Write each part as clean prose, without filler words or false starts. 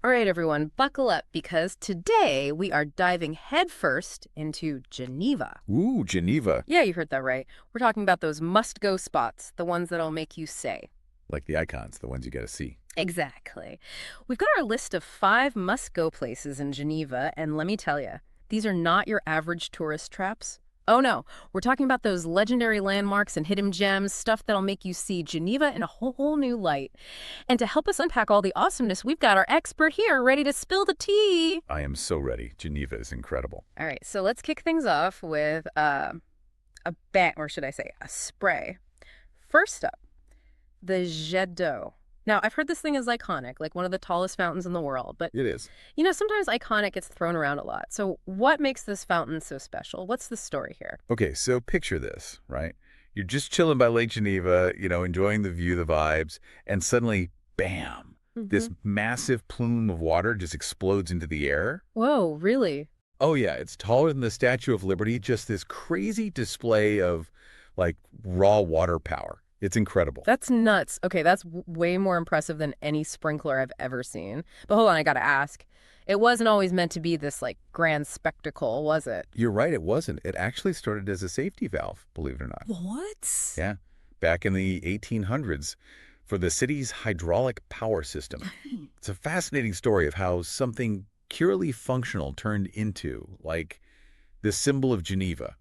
All right, everyone, buckle up because today we are diving headfirst into Geneva. Ooh, Geneva. Yeah, you heard that right. We're talking about those must-go spots, the ones that'll make you say. Like the icons, the ones you got to see. Exactly. We've got our list of 5 must-go places in Geneva, and let me tell you, these are not your average tourist traps. Oh no, we're talking about those legendary landmarks and hidden gems, stuff that'll make you see Geneva in a whole new light. And to help us unpack all the awesomeness, we've got our expert here ready to spill the tea. I am so ready. Geneva is incredible. All right, so let's kick things off with a bang, or should I say, a spray. First up, the Jet d'eau. Now, I've heard this thing is iconic, like one of the tallest fountains in the world, but It is. sometimes iconic gets thrown around a lot. So what makes this fountain so special? What's the story here? Okay, so picture this, right? You're just chilling by Lake Geneva, enjoying the view, the vibes, and suddenly, bam, this massive plume of water just explodes into the air. Whoa, really? Oh, yeah, it's taller than the Statue of Liberty, just this crazy display of, like, raw water power. It's incredible. That's nuts. Okay, that's way more impressive than any sprinkler I've ever seen. But hold on, I gotta ask. It wasn't always meant to be this, like, grand spectacle, was it? You're right, it wasn't. It actually started as a safety valve, believe it or not. What? Yeah, back in the 1800s for the city's hydraulic power system. It's a fascinating story of how something purely functional turned into, like, the symbol of Geneva.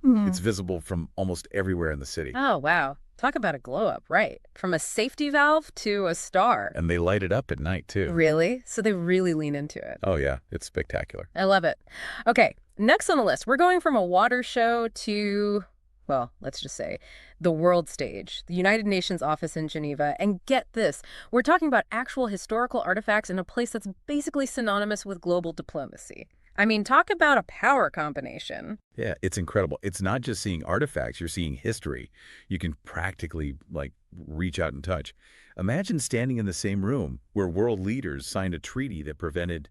It's visible from almost everywhere in the city. Oh, wow. Talk about a glow up, right? From a safety valve to a star. And they light it up at night, too. Really? So they really lean into it. Oh, yeah, it's spectacular. I love it. Okay, next on the list, we're going from a water show to, well, let's just say, the world stage, the United Nations office in Geneva. And get this, we're talking about actual historical artifacts in a place that's basically synonymous with global diplomacy. I mean, talk about a power combination. Yeah, it's incredible. It's not just seeing artifacts, you're seeing history. You can practically, like, reach out and touch. Imagine standing in the same room where world leaders signed a treaty that prevented,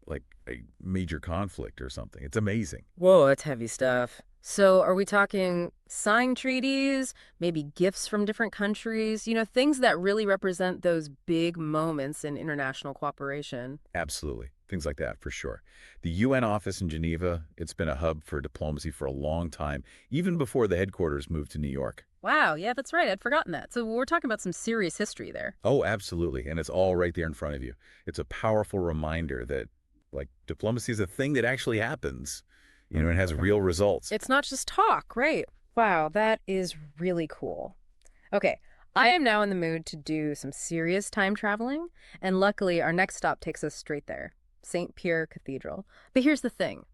like, a major conflict or something. It's amazing. Whoa, that's heavy stuff. So are we talking signed treaties, maybe gifts from different countries, things that really represent those big moments in international cooperation? Absolutely. Things like that, for sure. The UN office in Geneva, it's been a hub for diplomacy for a long time, even before the headquarters moved to New York. Wow, yeah, that's right. I'd forgotten that. So we're talking about some serious history there. Oh, absolutely. And it's all right there in front of you. It's a powerful reminder that, like, diplomacy is a thing that actually happens, and has real results. It's not just talk, right? Wow, that is really cool. Okay, I am now in the mood to do some serious time traveling, and luckily our next stop takes us straight there. St. Pierre Cathedral. But here's the thing.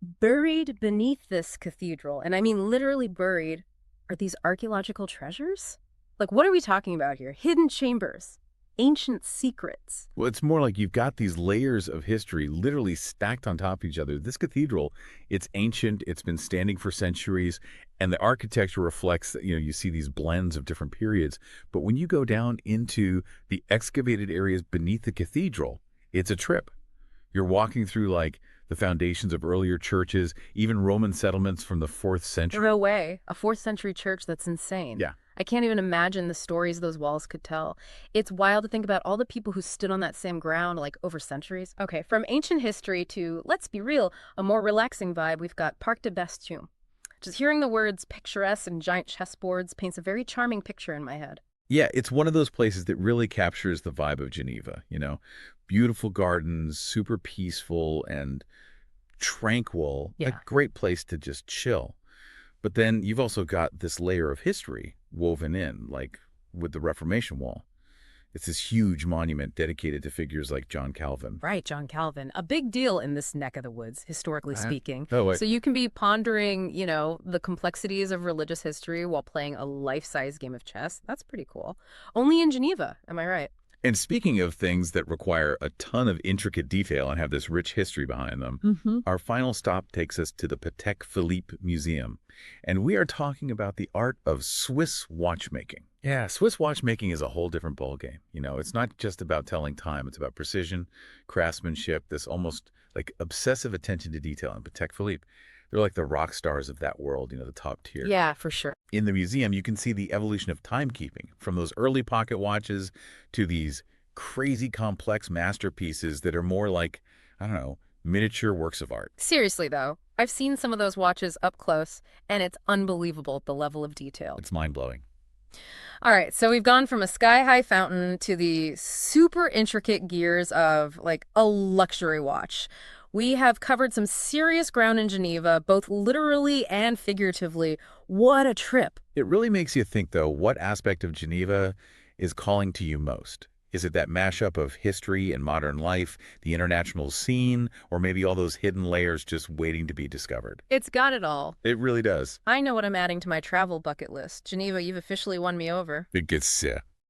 Buried beneath this cathedral, and I mean literally buried, are these archaeological treasures? Like, what are we talking about here? Hidden chambers, ancient secrets. Well, it's more like you've got these layers of history literally stacked on top of each other. This cathedral, it's ancient, it's been standing for centuries, and the architecture reflects that, you see these blends of different periods. But when you go down into the excavated areas beneath the cathedral, it's a trip. You're walking through, like, the foundations of earlier churches, even Roman settlements from the 4th century. No way. A 4th century church, that's insane. Yeah. I can't even imagine the stories those walls could tell. It's wild to think about all the people who stood on that same ground, like, over centuries. Okay, from ancient history to, let's be real, a more relaxing vibe, we've got Parc de Bastions. Just hearing the words picturesque and giant chessboards paints a very charming picture in my head. Yeah, it's one of those places that really captures the vibe of Geneva, Beautiful gardens, super peaceful and tranquil. Yeah. A great place to just chill. But then you've also got this layer of history woven in, like with the Reformation Wall. It's this huge monument dedicated to figures like John Calvin. Right, John Calvin. A big deal in this neck of the woods, historically speaking. Oh, wait. So you can be pondering, the complexities of religious history while playing a life-size game of chess. That's pretty cool. Only in Geneva, am I right? And speaking of things that require a ton of intricate detail and have this rich history behind them, our final stop takes us to the Patek Philippe Museum. And we are talking about the art of Swiss watchmaking. Yeah, Swiss watchmaking is a whole different ballgame. It's not just about telling time. It's about precision, craftsmanship, this almost like obsessive attention to detail. And Patek Philippe, they're like the rock stars of that world, the top tier. Yeah, for sure. In the museum, you can see the evolution of timekeeping, from those early pocket watches to these crazy complex masterpieces that are more like, I don't know, miniature works of art. Seriously, though, I've seen some of those watches up close, and it's unbelievable the level of detail. It's mind-blowing. All right, so we've gone from a sky-high fountain to the super intricate gears of, like, a luxury watch. We have covered some serious ground in Geneva, both literally and figuratively. What a trip. It really makes you think, though, what aspect of Geneva is calling to you most? Is it that mashup of history and modern life, the international scene, or maybe all those hidden layers just waiting to be discovered? It's got it all. It really does. I know what I'm adding to my travel bucket list. Geneva, you've officially won me over. It gets,